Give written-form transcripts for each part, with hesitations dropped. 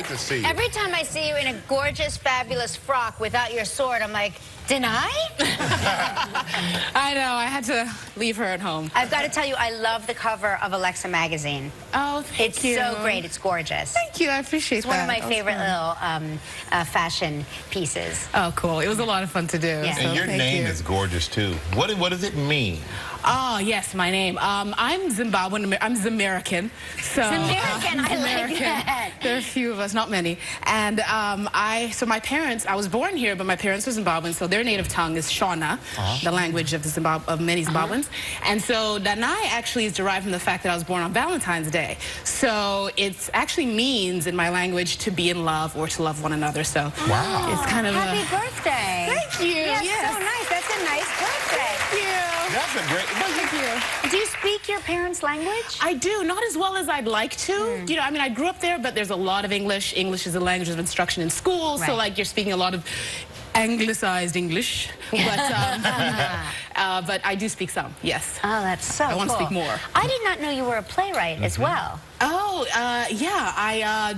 great to see you. Every time I see you in a gorgeous, fabulous frock without your sword, I'm like, Danai? I know. I had to leave her at home. I've got to tell you, I love the cover of Alexa magazine. Oh, thank you. It's so great. It's gorgeous. Thank you. I appreciate that. It's one of my favorite little fashion pieces. Oh, cool. It was a lot of fun to do. Yeah. So And your name is gorgeous, too. What does it mean? Oh, yes, my name. I'm Zimbabwean. I'm Zamerican. So, Zamerican, I like that. There are a few of us, not many. And so my parents, I was born here, but my parents were Zimbabwean, so their native tongue is Shona, the language of many Zimbabweans. And so Danai actually is derived from the fact that I was born on Valentine's Day. So it actually means in my language to be in love or to love one another. So wow. It's kind of Happy birthday. Thank you. Yes, so nice. That's a nice birthday. Thank you. That's a great... Thank you. Do you speak your parents' language? I do, not as well as I'd like to. You know, I mean, I grew up there, but there's a lot of English. English is a language of instruction in school, so like you're speaking a lot of anglicized English. But I do speak some, yes. Oh, that's so cool. I want to speak more. I did not know you were a playwright as well. Oh, yeah, I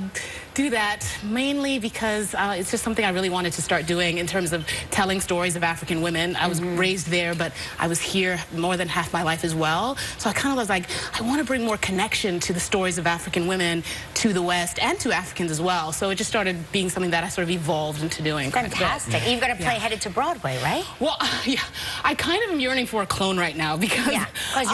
do that mainly because it's just something I really wanted to start doing in terms of telling stories of African women. I was raised there, but I was here more than half my life as well. So I kind of was like, I want to bring more connection to the stories of African women to the West and to Africans as well. So it just started being something that I sort of evolved into doing. Fantastic. You've got a play headed to Broadway, right? Well, yeah, I kind of am yearning for a clone right now because you're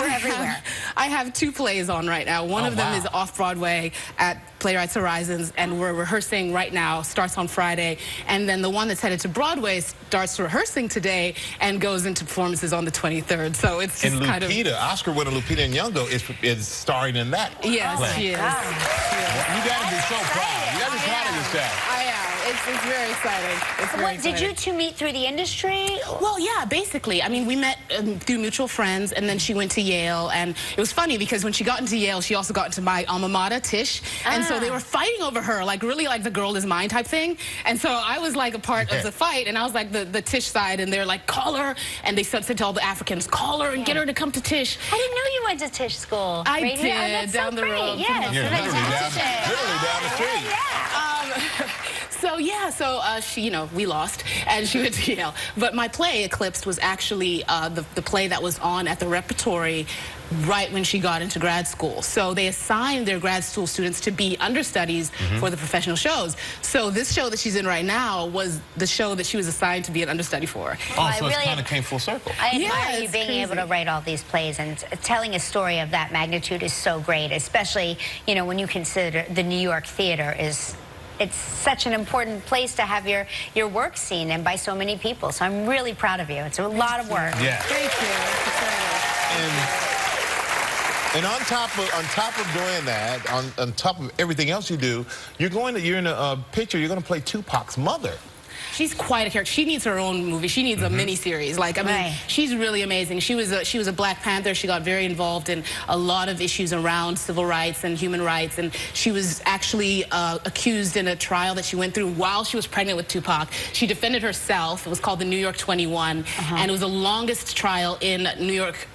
everywhere. I have two plays on right now. One of them is off-Broadway at Playwrights Horizons, and we're rehearsing right now, starts on Friday. And then the one that's headed to Broadway starts rehearsing today and goes into performances on the 23rd. So it's just and kind of... Lupita, Oscar winner Lupita Nyong'o is starring in that play. Yes, she is. You got to be so proud. You got to be proud of yourself. I am. It's very exciting. It's very exciting. Did you two meet through the industry? Well, yeah, basically. I mean, we met through mutual friends, and then she went to Yale. And it was funny because when she got into Yale, she also got into my alma mater, Tisch. And so they were fighting over her, like really like the girl is mine type thing. And so I was like a part of the fight, and I was like the Tisch side, and they're like, call her. And they said to all the Africans, call her and get her to come to Tisch. I didn't know you went to Tisch school. I did, down the road. Yes, literally down the street. So yeah, she, you know, we lost, and she went to Yale. But my play, Eclipsed, was actually the play that was on at the repertory right when she got into grad school. So they assigned their grad school students to be understudies for the professional shows. So this show that she's in right now was the show that she was assigned to be an understudy for. Oh, so it kind of came full circle. I admire you being able to write all these plays, and telling a story of that magnitude is so great, especially, you know, when you consider the New York theater it's such an important place to have your work seen and by so many people. So I'm really proud of you. It's a lot of work. Yeah. Thank you. And on top of doing that, on top of everything else you do, you're in a picture. You're going to play Tupac's mother. She's quite a character. She needs her own movie. She needs a mini-series. Like, I mean, she's really amazing. She was a Black Panther. She got very involved in a lot of issues around civil rights and human rights. And she was actually accused in a trial that she went through while she was pregnant with Tupac. She defended herself. It was called the New York 21. And it was the longest trial in New York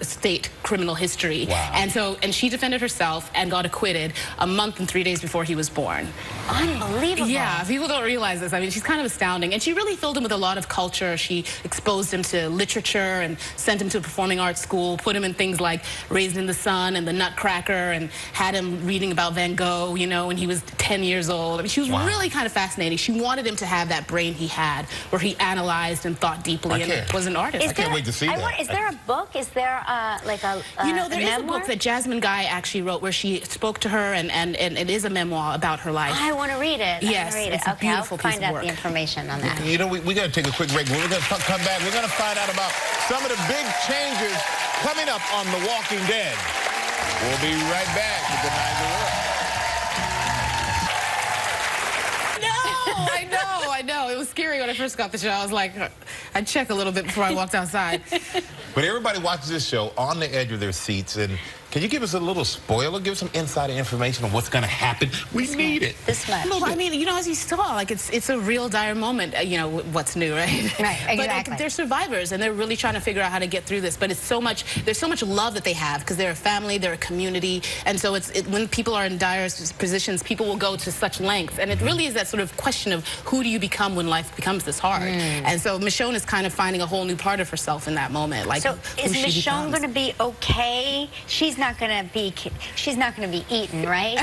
state criminal history. Wow. And she defended herself and got acquitted a month and 3 days before he was born. Unbelievable. Yeah, people don't realize this. I mean, she's kind of astounding. And she really filled him with a lot of culture. She exposed him to literature and sent him to a performing arts school, put him in things like Raised in the Sun and The Nutcracker, and had him reading about Van Gogh, you know, when he was 10 years old. I mean, she was really kind of fascinating. She wanted him to have that brain he had, where he analyzed and thought deeply and was an artist. I can't wait to see that. Is there a book? Is there like a You know, there is a book that Jasmine Guy actually wrote where she spoke to her, and it is a memoir about her life. I want to read it. Yes, it's a beautiful piece of work. I'll find out the information on that. You know, we got to take a quick break. When we're going to come back, we're going to find out about some of the big changes coming up on The Walking Dead. We'll be right back with the I know. It was scary when I first got the show. I was like, I'd check a little bit before I walked outside. But everybody watches this show on the edge of their seats. And can you give us a little spoiler? Give us some insider information on what's going to happen. We need it. This much. No, I mean, you know, as you saw, like it's a real dire moment. You know, what's new, right? Right, exactly. But they're survivors, and they're really trying to figure out how to get through this. But it's so much. There's so much love that they have because they're a family, they're a community, and so when people are in dire positions, people will go to such lengths, and it really is that sort of question of who do you become when life becomes this hard. And so Michonne is kind of finding a whole new part of herself in that moment. Like, so is Michonne going to be okay? She's not going to be eaten, right?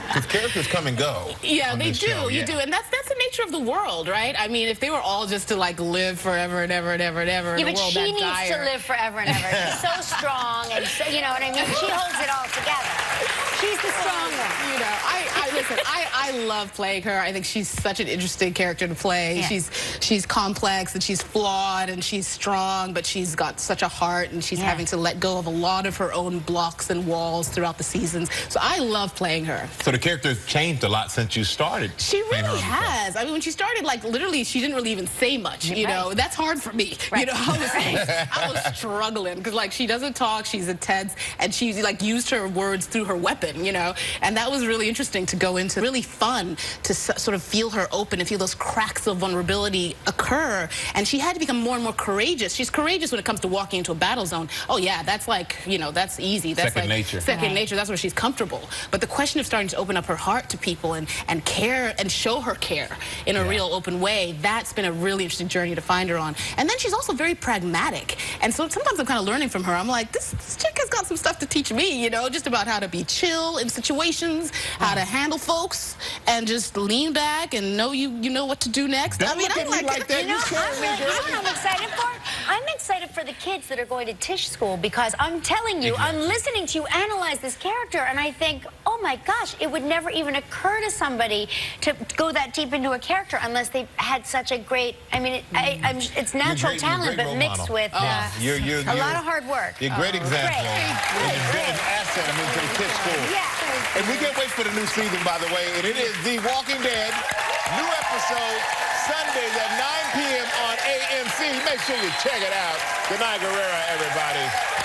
Because characters come and go. Yeah, they do. You do, and that's the nature of the world, right? I mean, if they were all just to like live forever and ever and ever and ever, yeah, in a but world she that needs dire. to live forever and ever. She's so strong, and so, you know what I mean. She holds it all together. She's the strong one. You know, listen. I love playing her. I think she's such an interesting character to play. Yeah. She's complex and she's flawed and she's strong, but she's got such a heart, and she's having to let go of a lot of her own blocks and walls throughout the seasons. So I love playing her. So the character's changed a lot since you started. She really has. I mean, when she started, like literally, she didn't really even say much. You know, that's hard for me. You know, I was struggling because like she doesn't talk. She's intense, and she like used her words through her weapon. You know, and that was really interesting to go into. Really fun to sort of feel her open and feel those cracks of vulnerability occur. And she had to become more and more courageous. She's courageous when it comes to walking into a battle zone. Oh yeah, that's like, you know, that's easy. That's second nature. Second nature. That's where she's comfortable. But the question of starting to open up her heart to people and care and show her care in a real open way, that's been a really interesting journey to find her on. And then she's also very pragmatic. And so sometimes I'm kind of learning from her. I'm like, this chick has got some stuff to teach me, you know, just about how to be chill in situations, how to handle folks, and just lean back and know you know what to do next. Don't I mean, look at me like that. You know, I'm excited for? I'm excited for the kids that are going to Tisch school, because I'm telling you, I'm listening to you analyze this character, and I think, oh my gosh, it would never even occur to somebody to go that deep into a character unless they had such a great, I mean, it's natural talent, but mixed with a lot of hard work. You're a great example. Great. An asset, I mean, to the Tisch school. Yeah. And we can't wait for the new season, by the way, and it is The Walking Dead. New episode Sundays at 9 p.m. on AMC. Make sure you check it out. Good night, Gurira, everybody.